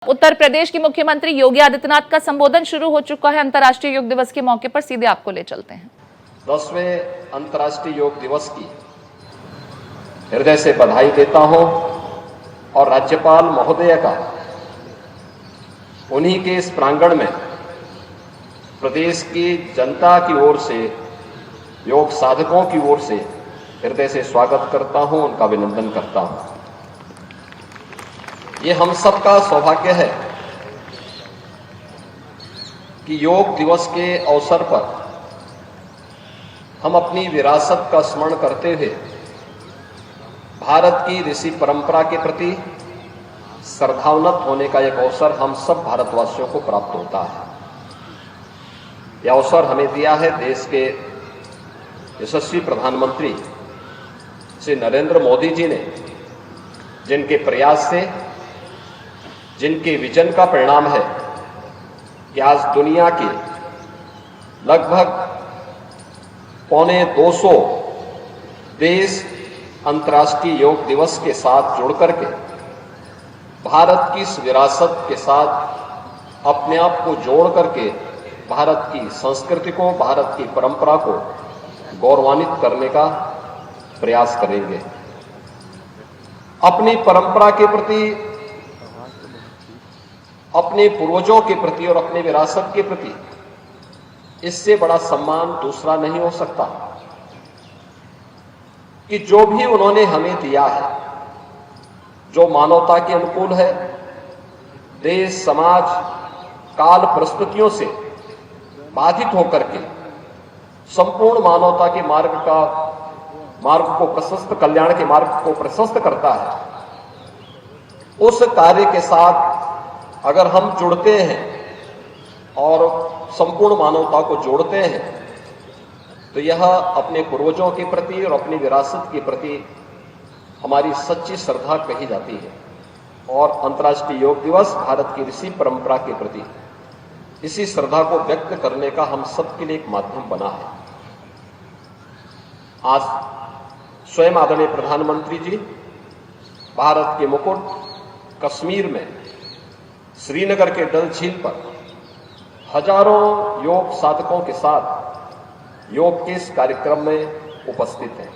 उत्तर प्रदेश के मुख्यमंत्री योगी आदित्यनाथ का संबोधन शुरू हो चुका है। अंतर्राष्ट्रीय योग दिवस के मौके पर सीधे आपको ले चलते हैं। 10वें अंतर्राष्ट्रीय योग दिवस की हृदय से बधाई देता हूं और राज्यपाल महोदय का उन्हीं के इस प्रांगण में प्रदेश की जनता की ओर से, योग साधकों की ओर से हृदय से स्वागत करता हूं, उनका अभिनंदन करता हूं। ये हम सबका सौभाग्य है कि योग दिवस के अवसर पर हम अपनी विरासत का स्मरण करते हुए भारत की ऋषि परंपरा के प्रति श्रद्धान्वित होने का एक अवसर हम सब भारतवासियों को प्राप्त होता है। यह अवसर हमें दिया है देश के यशस्वी प्रधानमंत्री श्री नरेंद्र मोदी जी ने, जिनके प्रयास से, जिनके विजन का परिणाम है कि आज दुनिया के लगभग 250 देश अंतर्राष्ट्रीय योग दिवस के साथ जुड़ करके भारत की इस विरासत के साथ अपने आप को जोड़ करके भारत की संस्कृति को, भारत की परंपरा को गौरवान्वित करने का प्रयास करेंगे। अपनी परंपरा के प्रति, अपने पूर्वजों के प्रति और अपने विरासत के प्रति इससे बड़ा सम्मान दूसरा नहीं हो सकता कि जो भी उन्होंने हमें दिया है, जो मानवता के अनुकूल है, देश, समाज, काल, परिस्थितियों से बाधित होकर के संपूर्ण मानवता के मार्ग को प्रशस्त, कल्याण के मार्ग को प्रशस्त करता है। उस कार्य के साथ अगर हम जुड़ते हैं और संपूर्ण मानवता को जोड़ते हैं तो यह अपने पूर्वजों के प्रति और अपनी विरासत के प्रति हमारी सच्ची श्रद्धा कही जाती है। और अंतर्राष्ट्रीय योग दिवस भारत की ऋषि परंपरा के प्रति इसी श्रद्धा को व्यक्त करने का हम सबके लिए एक माध्यम बना है। आज स्वयं आदरणीय प्रधानमंत्री जी भारत के मुकुट कश्मीर में श्रीनगर के डल झील पर हजारों योग साधकों के साथ योग के इस कार्यक्रम में उपस्थित हैं।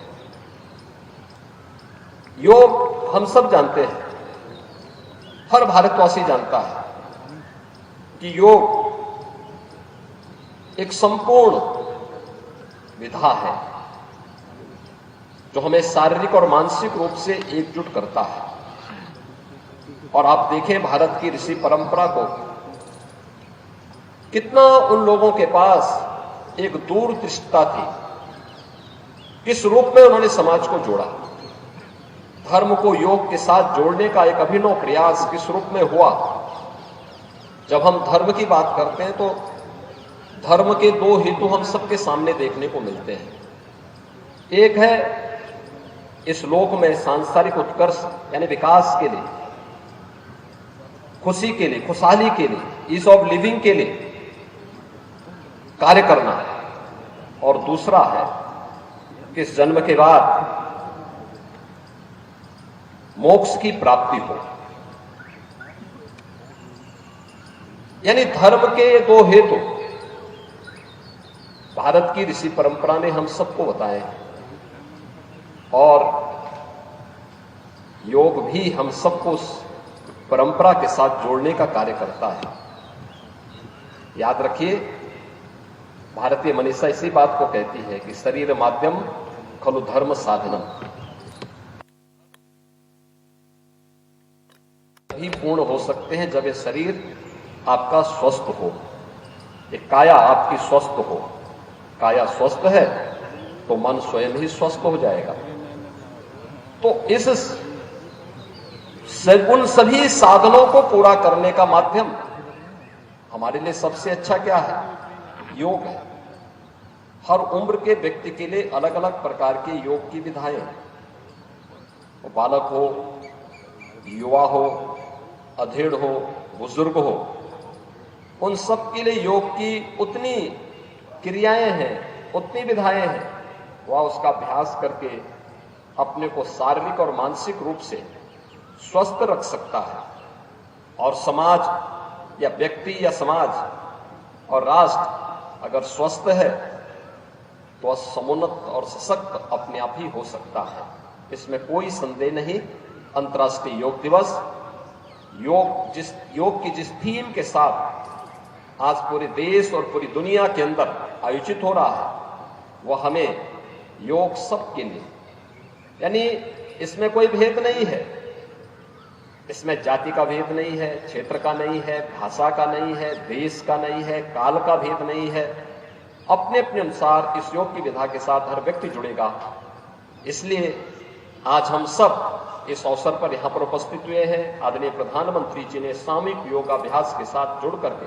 योग हम सब जानते हैं, हर भारतवासी जानता है कि योग एक संपूर्ण विधा है जो हमें शारीरिक और मानसिक रूप से एकजुट करता है। और आप देखें भारत की ऋषि परंपरा को, कितना उन लोगों के पास एक दूरदृष्टता थी, किस रूप में उन्होंने समाज को जोड़ा। धर्म को योग के साथ जोड़ने का एक अभिनव प्रयास किस रूप में हुआ। जब हम धर्म की बात करते हैं तो धर्म के दो हेतु हम सबके सामने देखने को मिलते हैं। एक है इस लोक में सांसारिक उत्कर्ष यानी विकास के लिए, खुशी के लिए, खुशहाली के लिए, ईज ऑफ लिविंग के लिए कार्य करना, और दूसरा है कि इस जन्म के बाद मोक्ष की प्राप्ति हो। यानी धर्म के दो हेतु भारत की ऋषि परंपरा ने हम सबको बताए हैं और योग भी हम सबको उस परंपरा के साथ जोड़ने का कार्य करता है। याद रखिए, भारतीय मनीषा इसी बात को कहती है कि शरीर माध्यम खलु धर्म साधनम। भी पूर्ण हो सकते हैं जब ये शरीर आपका स्वस्थ हो, ये काया आपकी स्वस्थ हो। काया स्वस्थ है तो मन स्वयं ही स्वस्थ हो जाएगा। तो उन सभी साधनों को पूरा करने का माध्यम हमारे लिए सबसे अच्छा क्या है? योग है। हर उम्र के व्यक्ति के लिए अलग अलग प्रकार के योग की विधाएं, वो बालक हो, युवा हो, अधेड़ हो, बुजुर्ग हो, उन सब के लिए योग की उतनी क्रियाएं हैं, उतनी विधाएं हैं। वह उसका अभ्यास करके अपने को शारीरिक और मानसिक रूप से स्वस्थ रख सकता है। और समाज या व्यक्ति या समाज और राष्ट्र अगर स्वस्थ है तो समुन्नत और सशक्त अपने आप ही हो सकता है, इसमें कोई संदेह नहीं। अंतर्राष्ट्रीय योग दिवस योग की जिस थीम के साथ आज पूरे देश और पूरी दुनिया के अंदर आयोजित हो रहा है, वह हमें योग सबके लिए, यानी इसमें कोई भेद नहीं है, इसमें जाति का भेद नहीं है, क्षेत्र का नहीं है, भाषा का नहीं है, देश का नहीं है, काल का भेद नहीं है। अपने अपने अनुसार इस योग की विधा के साथ हर व्यक्ति जुड़ेगा। इसलिए आज हम सब इस अवसर पर यहां पर उपस्थित हुए हैं। आदरणीय प्रधानमंत्री जी ने सामूहिक योगाभ्यास के साथ जुड़ करके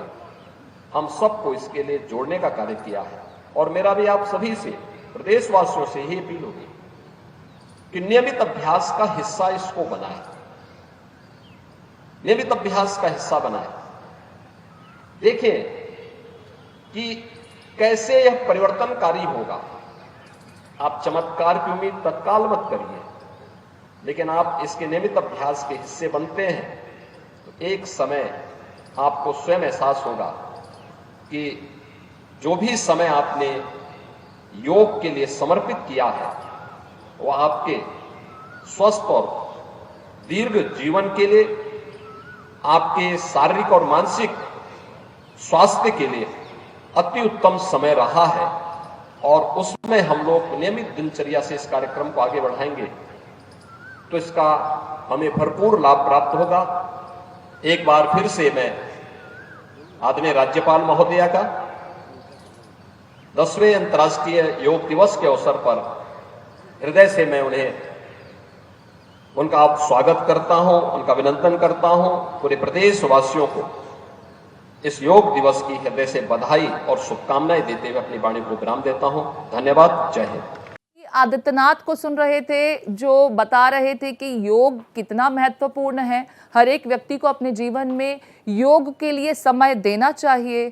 हम सबको इसके लिए जोड़ने का कार्य किया है। और मेरा भी आप सभी से, प्रदेशवासियों से ही अपील होगी कि नियमित अभ्यास का हिस्सा इसको बनाएं, नियमित अभ्यास का हिस्सा बनाएं। देखें कि कैसे यह परिवर्तनकारी होगा। आप चमत्कार की उम्मीद तत्काल मत करिए, लेकिन आप इसके नियमित अभ्यास के हिस्से बनते हैं तो एक समय आपको स्वयं एहसास होगा कि जो भी समय आपने योग के लिए समर्पित किया है वह आपके स्वस्थ और दीर्घ जीवन के लिए, आपके शारीरिक और मानसिक स्वास्थ्य के लिए अति उत्तम समय रहा है। और उसमें हम लोग नियमित दिनचर्या से इस कार्यक्रम को आगे बढ़ाएंगे तो इसका हमें भरपूर लाभ प्राप्त होगा। एक बार फिर से मैं आदरणीय राज्यपाल महोदया का 10वें अंतर्राष्ट्रीय योग दिवस के अवसर पर हृदय से मैं उनका स्वागत करता हूं, उनका अभिनंदन करता हूं। पूरे प्रदेशवासियों को इस योग दिवस की हृदय से बधाई और शुभकामनाएं देते हुए अपनी वाणी को विराम देता हूं। धन्यवाद। जय हिंद। आदित्यनाथ को सुन रहे थे जो बता रहे थे कि योग कितना महत्वपूर्ण है, हर एक व्यक्ति को अपने जीवन में योग के लिए समय देना चाहिए।